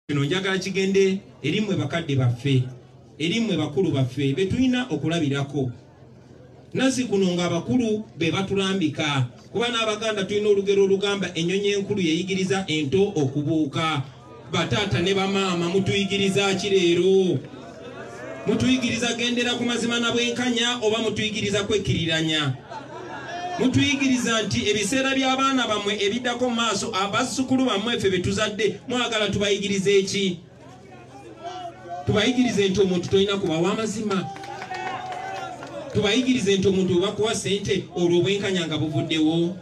kino njagala kigende erimwe bakadde baffe erimwe bakulu baffe betulina okulabirako nasi kuno nga abakulu be batulambika kuba n'Abaganda tulina olugero olugamba ennyonyi enkulu yeyigiriza ento okubuuka. Bataata ne bamaama mutuyigiriza kireero? Mutuyigiriza gendera ku mazima na bwenkanya oba mutuyigiriza kwekiriranya? Mutuyigiriza nti ebiseera by'abaana bammwe ebiddako mu maaso abazzukulu bammwe ffe betuzadde mwagala tubayigirize eki? Tubayigirize nti omuntu tolina kubawa amazima? Tubayigirize nti omuntu obakuwa ssente olwo obwenkanya nga buvuddewo?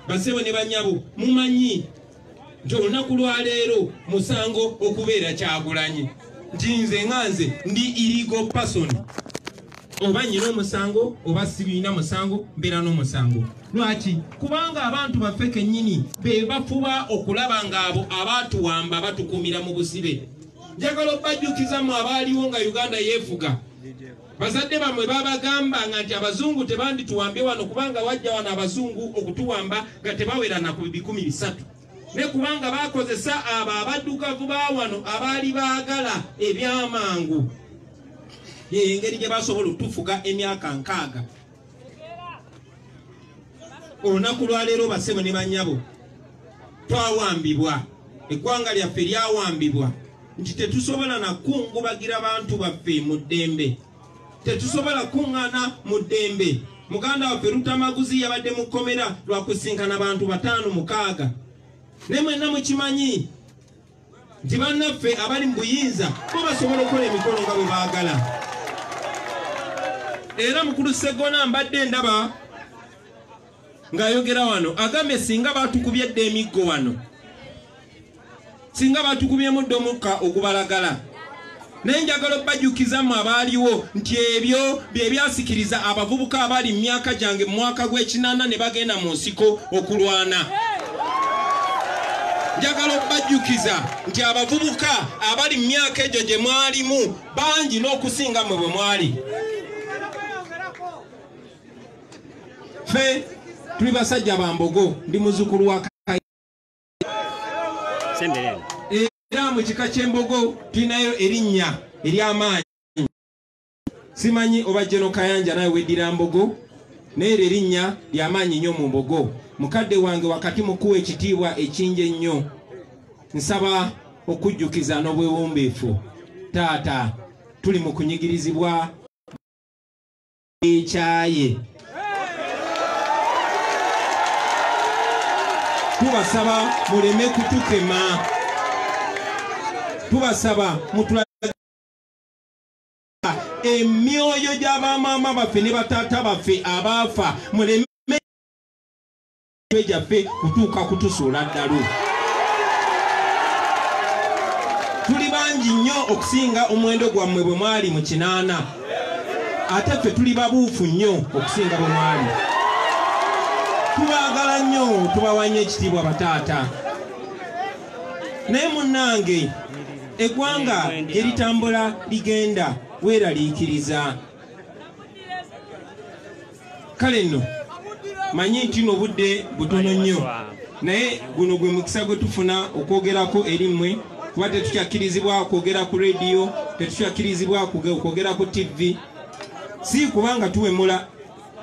Basebo ne bannyabo mumanyi nti olunaku lwa leero musango okubeera Kyagulanyi nti nze nganze ndi illegal person. Oba nyina omusango oba sirina musango mbeera n'omusango. Lwaki? Kubanga abantu baffe kennyini be bafuba okulaba ng'abo abaatuwamba batukumira mu busibe. Njagala obbajjukiza mu abaaliwo nga Uganda yeefuga. Bazadde bammwe babagamba nti abazungu tebandituwambye wano kubanga wajja wano abazungu okutuwamba nga tebawera na ku 1,300. Ne kubanga bakozesa abo abaddugavu ba wano abaali baagala ebyamangu. Engeri gye basobola otufuga emyaka 6. Olunaku lwa leero basebo ne bannyabo twawambibwa, eggwanga lyaffe lyawambibwa nti tetusobola na kungubagira bantu baffe mu ddembe, tetusobola kuŋŋaana mu ddembe. Muganda waffe Rutamaguzi yabadde mu kkomera lwa kusinkana bantu 5-6. Ne mwenna mukimanyi nti bannaffe abali mu buyinza bo basobola okukola emikolo nga bwe baagala. Era mukulu Sseggona mbadde ndaba ng'ayogera wano agambye singa batukubye dde emiggo wano, singa batukubye muddo mukka ogubalagala. Naye njagala obbajjukiza mu abaaliwo nti ebyo bye byasikiriza abavubuka abali mu myaka gyange mu mwaka gw'ekinana ne bagenda mu nsiko okulwana. Njagala obbajjukiza nti abavubuka abali mu myaka egyo gye mwalimu bangi n'okusinga mwe bwe mwali. Ffe tuli basajja bambogo, ndi muzzukulu wa era mu kika ky'embogo tulinayo erinnya ery'amaanyi. Simanyi oba Jeno Kayanja naye weddira mbogo, naye erinnya ly'amaanyi nnyo mu mbogo. Mukadde wange wakati mukuwa ekitiibwa ekingi ennyo. Nsaba okujjukiza n'obwewombeefu. Taata tuli mu kunyigirizibwa ekyaye. Tubasaba muleme kutukema. Tubasaba mutulaga emyoyo gy'abamaama baffe ne bataata baffe abaafa muleme gyaffe kutuuka kutusuula ddalu. Tuli bangi nnyo okusinga omuwendo gwammwe bwe mwali mu 8. Ate ffe tuli babuufu nnyo okusinga bwe mwali. Tubaagala nnyo, tubawanya ekitiibwa bataata. Naye munnange eggwanga gye litambula ligenda weeraliikiriza. Kale nno manyi nti n'obudde butono nnyo, naye guno gwe mukisa gwe tufuna okwogerako erimmwe kuba tetukyakirizibwa kwogera ku rediyo, tetukyakirizibwa kwogera ku TV. Si kubanga tuwemula,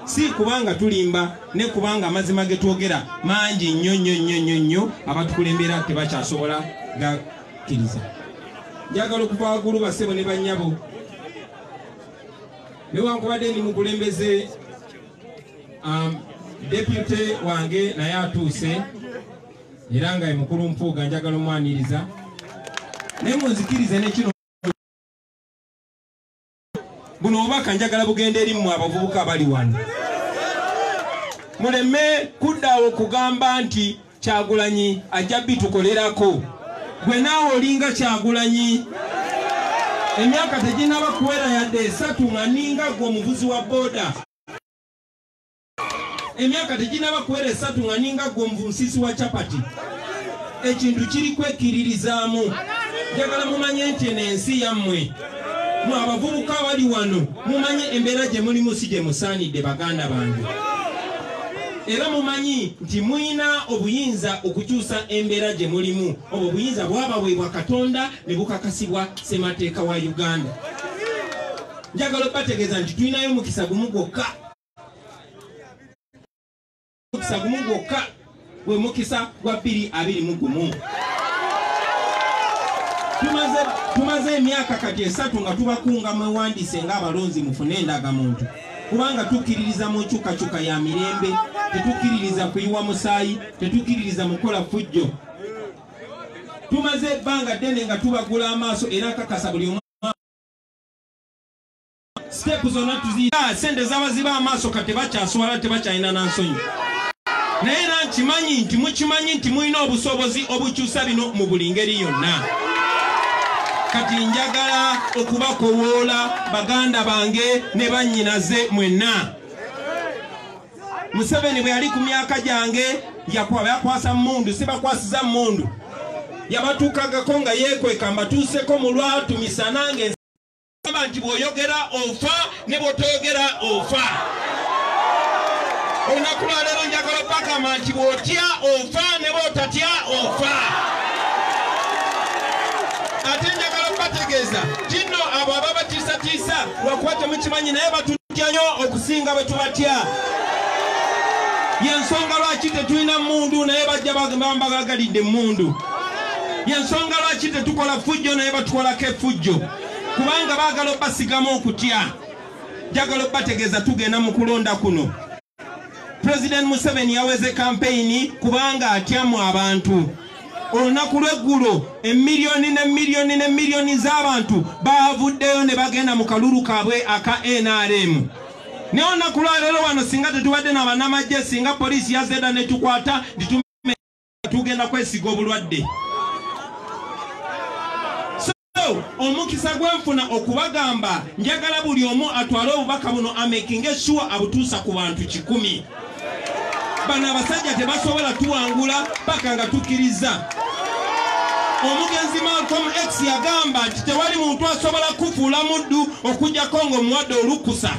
si kubanga tulimba, ne kubanga amazima ge twogera mangi nnyo nnyo nnyo nnyo abatukulembera tebakyasobola gakkiriza. Njagala okuva waggulu basebo ne bannyabo, newankubadde ndi mukulembeze deputy wange naye atuuse era nga ye mukulu Mpuuga, njagala omwaniriza. Naye munzikirize ne kino buno obubaka njagala bugenda eri mmwe abavubuka abali wano. Muleme kuddawo kugamba nti Kyagulanyi ajja bitukolerako. Gwe naawe olinga Kyagulanyi. Emyaka teginaba kuwera yadde 3 nga ninga gwe omuvuzi wa booda. Emyaka teginaba kuwera 3 nga ninga gwe omuvunsisi wa chapati. Ekintu kiri kwekiririzaamu. Njagala mumanye nti eno ensi yammwe, mwe abavubuka abali wano mumanye embeera gye mulimu si gye musaanidde baganda bange. era mumanyi nti mwina obuyinza okukyusa embeera gye mulimu. Obwo obuyinza bwabaweebwa Katonda ne bukakasibwa ssemateeka wa Uganda. Njagala okubategeeza nti tulinayo mukisa gumu gwokka. Mukisa gumu gwokka gwe mukisa gwa 2021. Tumaze emyaka kati 3 nga tubakunga mwewandiise ng'abalonzi mufune endagamuntu. Kubanga tukkiririza mu nkyukakyuka ya mirembe, tetukkiririza kuyiwa musaayi, tetukkiririza mukola fujjo. Tumaze ebbanga ddene nga tubagula amaaso era kakasa buli omu step zonna tuziita sente z'abaziba amaaso kati tebakyaswala tebakyalina nansonyi. Naye era nkimanyi nti mukimanyi nti mulina obusobozi obukyusa bino mu buli ngeri yonna. Kati njagala okubakowoola baganda bange ne bannyinaze mwenna. Museveni bwe yali ku myaka gyange yakwasa mundu, sibakwasiza mundu. Yabatuukagako nga yeekweka mbatuuseko mu lwatu misanange nti bw'oyogera ofa ne bw'otoyogera ofa. Olunaku lwa leero njagala okubagamba nti bw'otya ofa ne bw'otatya ofa. Ate njagala okubategeeza kino abo ababatiisatiisa lwakuba temukimanyi naye batutya nnyo okusinga bwe tubatya. Yensonga lwaki tetulina mundu naye bajja bambagagalidde mundu. Yensonga lwaki tetukola fujjo naye batukolako effujjo. Kubanga baagala obbasigamu okutya. Njagala okubategeeza tugenda mu kulonda kuno. President Museveni yaweze kampeyini kubanga atyamu abantu. Olunaku lw'eggulo emiliyoni n'emiliyoni z'abantu baavuddeyo ne bagenda mu kalulu kaabwe aka NRM. Naye olunaku lwa leero wano singa tetubadde n'abannamagye, singa poliisi yazedda ne tukwata tugenda kwesiga obulwadde. Omukisa gwenfuna okubagamba njagala buli omu atwale obubaka buno amakinge sure abutuusa ku bantu 100. Bano abasajja tebasobola tuwangula paka nga tukkiriza. Omugenzi Malcolm X yagamba nti tewali muntu asobola kufuula muddu okujjako ng'omuwadde olukusa.